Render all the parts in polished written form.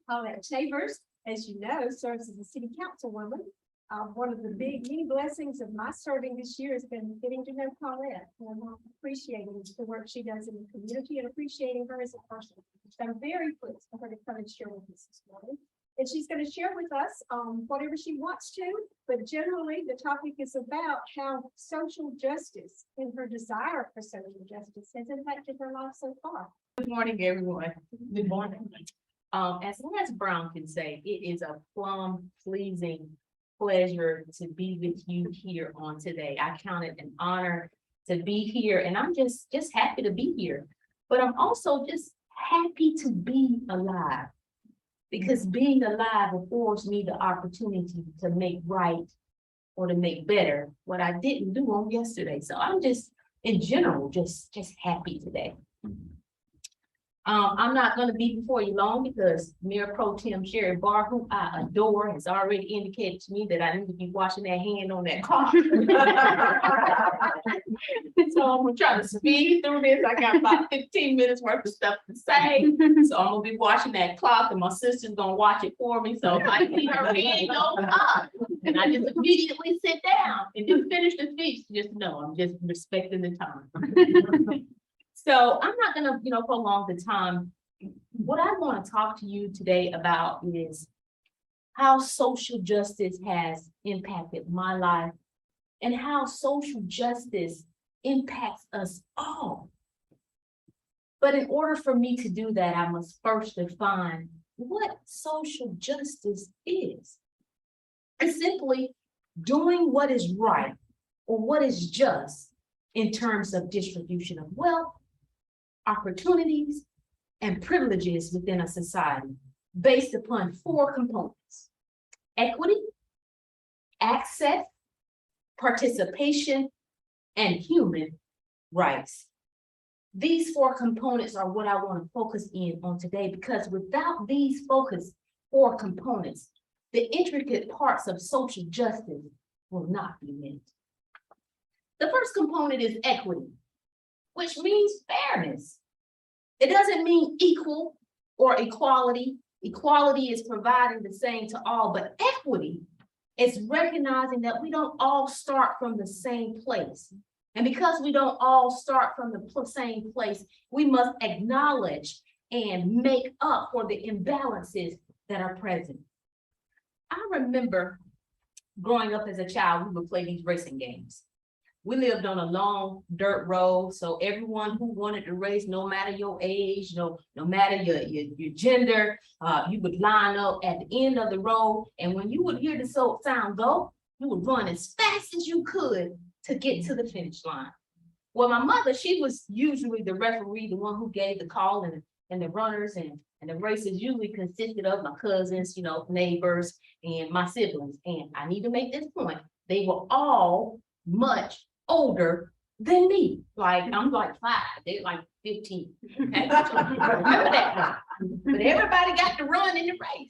Paulette Chambers, as you know, serves as a city councilwoman. One of the many blessings of my serving this year has been getting to know Paulette and appreciating the work she does in the community and appreciating her as a person. So I'm very pleased for her to come and share with us this morning. And she's going to share with us whatever she wants to, but generally the topic is about how social justice and her desire for social justice has impacted her life so far. Good morning, everyone. Good morning. As Lance Brown can say, it is a plum pleasing pleasure to be with you here on today. I count it an honor to be here, and I'm just happy to be here. But I'm also just happy to be alive, because being alive affords me the opportunity to make right or to make better what I didn't do on yesterday. So I'm just, in general, just happy today. I'm not going to be before you long because Mayor Pro Tem Sherry Barr, who I adore, has already indicated to me that I need to be washing that hand on that clock. So I'm going to try to speed through this. I got about 15 minutes worth of stuff to say. So I'm going to be watching that clock, and my sister's going to watch it for me. So if I see her hand go up, and I just immediately sit down and just finish the speech, just know I'm just respecting the time. So I'm not gonna, prolong the time. What I want to talk to you today about is how social justice has impacted my life and how social justice impacts us all. But in order for me to do that, I must first define what social justice is. It's simply doing what is right or what is just in terms of distribution of wealth, opportunities, and privileges within a society based upon 4 components: equity, access, participation, and human rights. These 4 components are what I want to focus in on today, because without these 4 components, the intricate parts of social justice will not be met. The first component is equity, which means fairness. It doesn't mean equal or equality. Equality is providing the same to all, but equity is recognizing that we don't all start from the same place. And because we don't all start from the same place, we must acknowledge and make up for the imbalances that are present. I remember growing up as a child, we would play these racing games. We lived on a long dirt road, so everyone who wanted to race, no matter your age, no matter your gender, you would line up at the end of the road, and when you would hear the sound go, you would run as fast as you could to get to the finish line. Well, my mother, she was usually the referee, the one who gave the call, and the runners and the races usually consisted of my cousins, neighbors, and my siblings. And I need to make this point, they were all much older than me. Like, I'm like 5, they're like 15. Okay? Remember that. But everybody got to run in the race.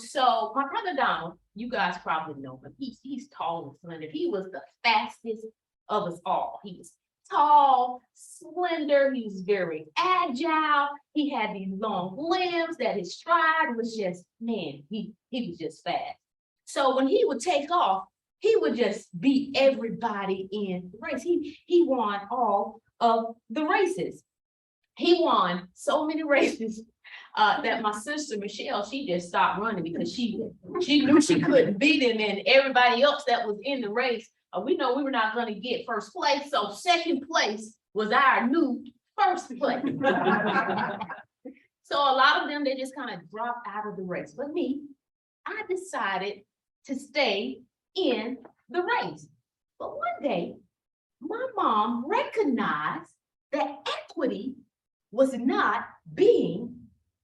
So my brother Donald, you guys probably know him. He's tall and slender. He was the fastest of us all. He was tall, slender, he was very agile. He had these long limbs that his stride was just, man, he was just fast. So when he would take off, he would just beat everybody in the race. He won all of the races. He won so many races that my sister Michelle, she just stopped running because she knew she couldn't beat him, and everybody else that was in the race, we know we were not going to get first place. So second place was our new first place. So a lot of them, they just kind of dropped out of the race. But me, I decided to stay in the race. But one day, my mom recognized that equity was not being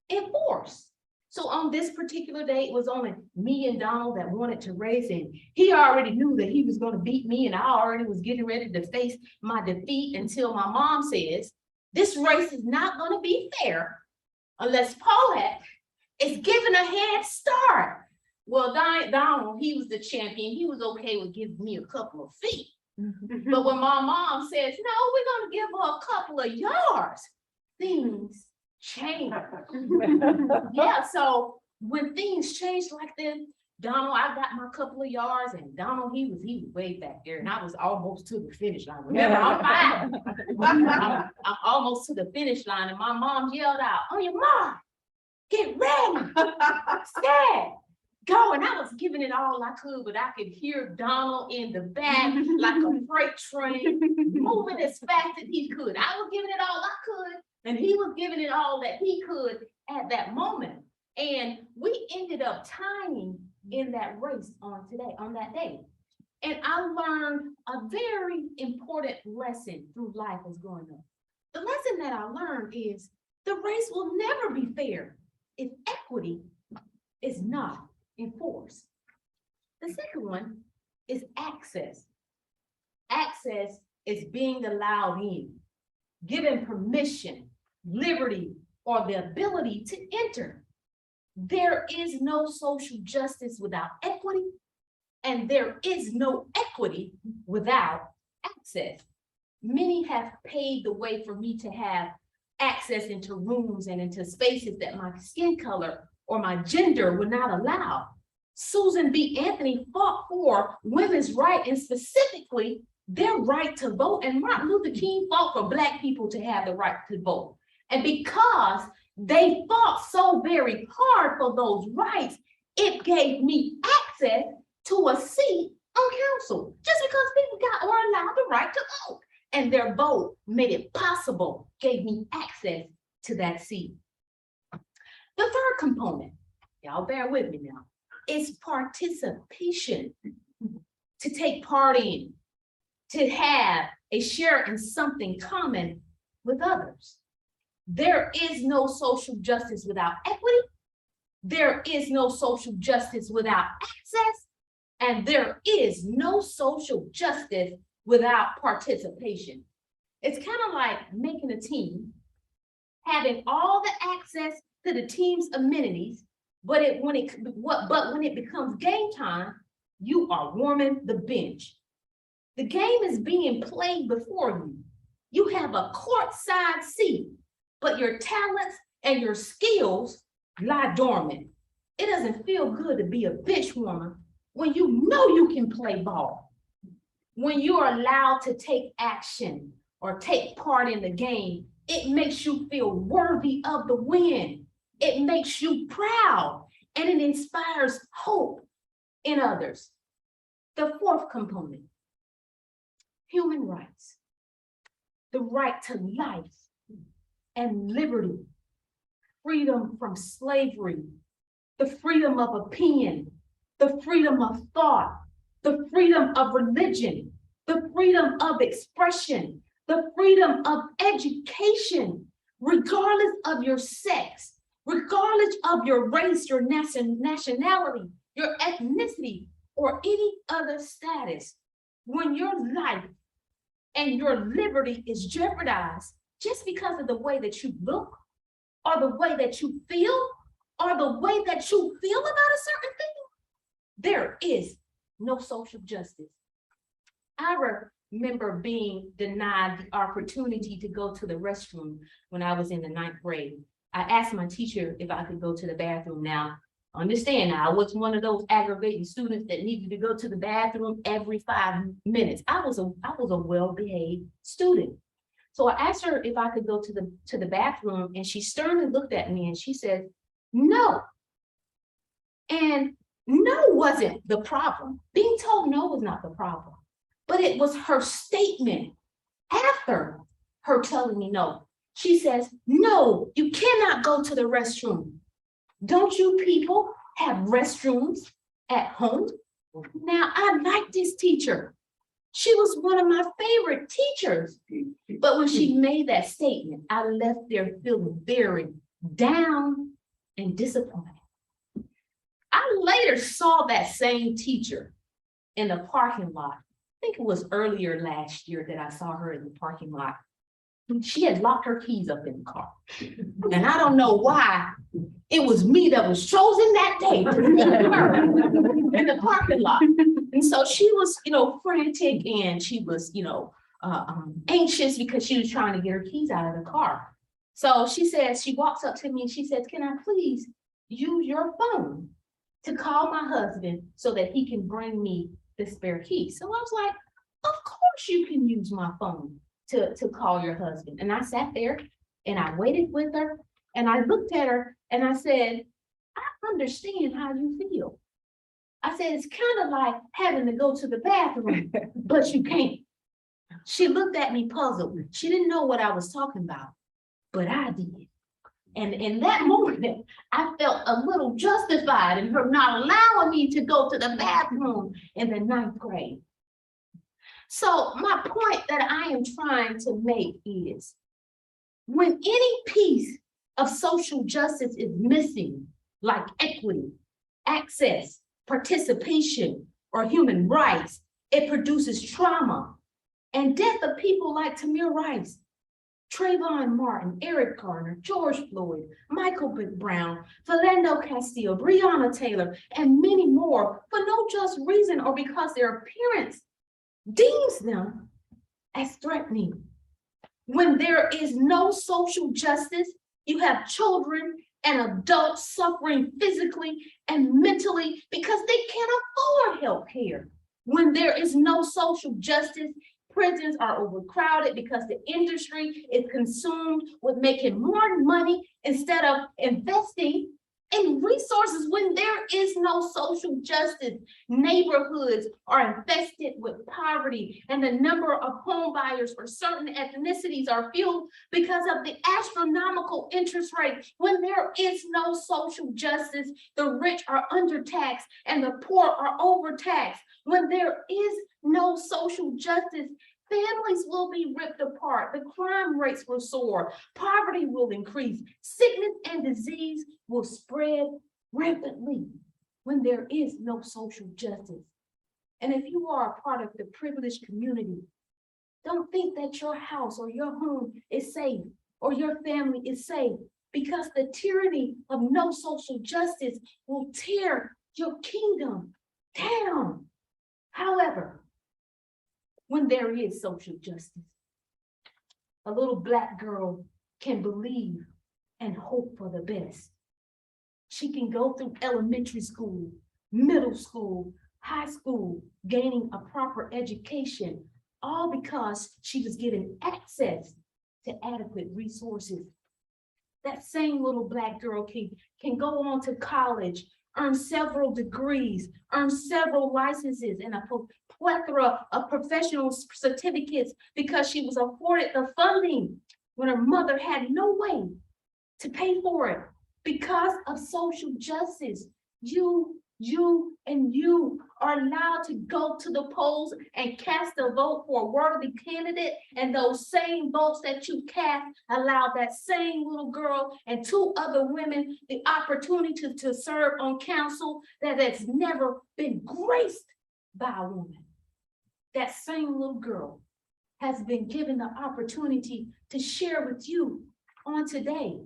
enforced. So on this particular day, it was only me and Donald that wanted to race, and he already knew that he was going to beat me, and I already was getting ready to face my defeat until my mom says, this race is not going to be fair unless Paulette is given a head start. Well, Donald, he was the champion. He was okay with giving me a couple of feet. But when my mom says, no, we're going to give her a couple of yards, things changed. Yeah, so when things changed like this, Donald, I got my couple of yards, and Donald, he was way back there, and I was almost to the finish line. Remember, I'm fine. I'm almost to the finish line, and my mom yelled out, "On your mark, get ready, stand, go." And I was giving it all I could, but I could hear Donald in the back like a freight train, moving as fast as he could. I was giving it all I could, and he was giving it all that he could at that moment. And we ended up tying in that race on that day. And I learned a very important lesson through life as growing up. The lesson that I learned is the race will never be fair if equity is not enforced. The second one is access. Access is being allowed in, given permission, liberty, or the ability to enter. There is no social justice without equity, and there is no equity without access. Many have paved the way for me to have access into rooms and into spaces that my skin color or my gender would not allow. Susan B. Anthony fought for women's right, and specifically their right to vote, and Martin Luther King fought for Black people to have the right to vote. And because they fought so very hard for those rights, it gave me access to a seat on council, just because people were allowed the right to vote. And their vote made it possible, gave me access to that seat. The third component, y'all bear with me now, is participation. To take part in, to have a share in something common with others. There is no social justice without equity. There is no social justice without access. And there is no social justice without participation. It's kind of like making a team, having all the access to the team's amenities, but when it becomes game time, you are warming the bench. The game is being played before you. You have a courtside seat, but your talents and your skills lie dormant. It doesn't feel good to be a bench warmer when you know you can play ball. When you're allowed to take action or take part in the game, it makes you feel worthy of the win. It makes you proud, and it inspires hope in others. The fourth component, human rights. The right to life and liberty, freedom from slavery, the freedom of opinion, the freedom of thought, the freedom of religion, the freedom of expression, the freedom of education, regardless of your sex, regardless of your race, your nationality, your ethnicity, or any other status. When your life and your liberty is jeopardized just because of the way that you look, or the way that you feel, or the way that you feel about a certain thing, there is no social justice. I remember being denied the opportunity to go to the restroom when I was in the 9th grade. I asked my teacher if I could go to the bathroom. Now, understand, I was one of those aggravating students that needed to go to the bathroom every 5 minutes. I was a well-behaved student. So I asked her if I could go to the bathroom, and she sternly looked at me and she said, "No." And no wasn't the problem. Being told no was not the problem, but it was her statement after her telling me no. She says, "No, you cannot go to the restroom. Don't you people have restrooms at home?" Now, I like this teacher. She was one of my favorite teachers. But when she made that statement, I left there feeling very down and disappointed. I later saw that same teacher in the parking lot. I think it was earlier last year that I saw her in the parking lot. She had locked her keys up in the car. And I don't know why it was me that was chosen that day to meet her in the parking lot. And so she was, frantic, and she was, anxious because she was trying to get her keys out of the car. So she says, she walks up to me and she says, can I please use your phone to call my husband so that he can bring me the spare key? So I was like, of course you can use my phone to call your husband. And I sat there and I waited with her and I looked at her and I said, I understand how you feel. I said, it's kind of like having to go to the bathroom, but you can't. She looked at me puzzled. She didn't know what I was talking about, but I did. And in that moment, I felt a little justified in her not allowing me to go to the bathroom in the 9th grade. So my point that I am trying to make is, when any piece of social justice is missing, like equity, access, participation, or human rights, it produces trauma and death of people like Tamir Rice, Trayvon Martin, Eric Garner, George Floyd, Michael Brown, Philando Castile, Breonna Taylor, and many more for no just reason or because their appearance deems them as threatening. When there is no social justice, you have children and adults suffering physically and mentally because they can't afford health care. When there is no social justice, prisons are overcrowded because the industry is consumed with making more money instead of investing in resources. When there is no social justice, neighborhoods are infested with poverty and the number of home buyers for certain ethnicities are fueled because of the astronomical interest rate. When there is no social justice, the rich are undertaxed and the poor are overtaxed. When there is no social justice, families will be ripped apart, the crime rates will soar, poverty will increase, sickness and disease will spread rapidly when there is no social justice. And if you are a part of the privileged community, don't think that your house or your home is safe or your family is safe, because the tyranny of no social justice will tear your kingdom down. However, when there is social justice, a little Black girl can believe and hope for the best. She can go through elementary school, middle school, high school, gaining a proper education, all because she was given access to adequate resources. That same little Black girl can go on to college, earn several degrees, earn several licenses and a plethora of professional certificates because she was afforded the funding when her mother had no way to pay for it. Because of social justice, you are allowed to go to the polls and cast a vote for a worthy candidate, and those same votes that you cast allow that same little girl and 2 other women the opportunity to serve on council that has never been graced by a woman. That same little girl has been given the opportunity to share with you on today.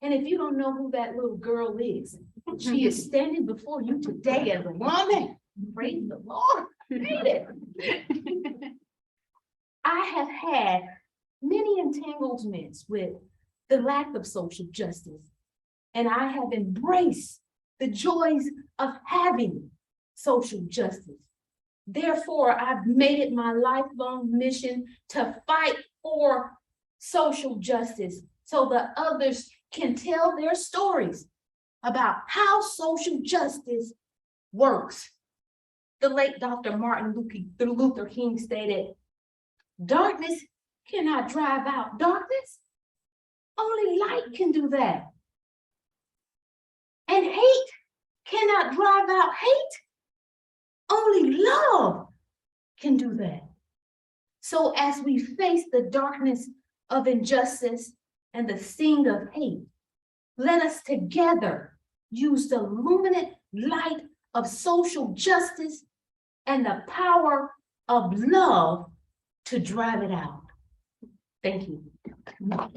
And if you don't know who that little girl is, she is standing before you today as a woman. Praise the Lord. Read it. I have had many entanglements with the lack of social justice, and I have embraced the joys of having social justice. Therefore, I've made it my lifelong mission to fight for social justice so that others can tell their stories about how social justice works. The late Dr. Martin Luther King stated, "Darkness cannot drive out darkness. Only light can do that. And hate cannot drive out hate. Only love can do that." So as we face the darkness of injustice and the sting of hate, let us together use the luminant light of social justice and the power of love to drive it out. Thank you.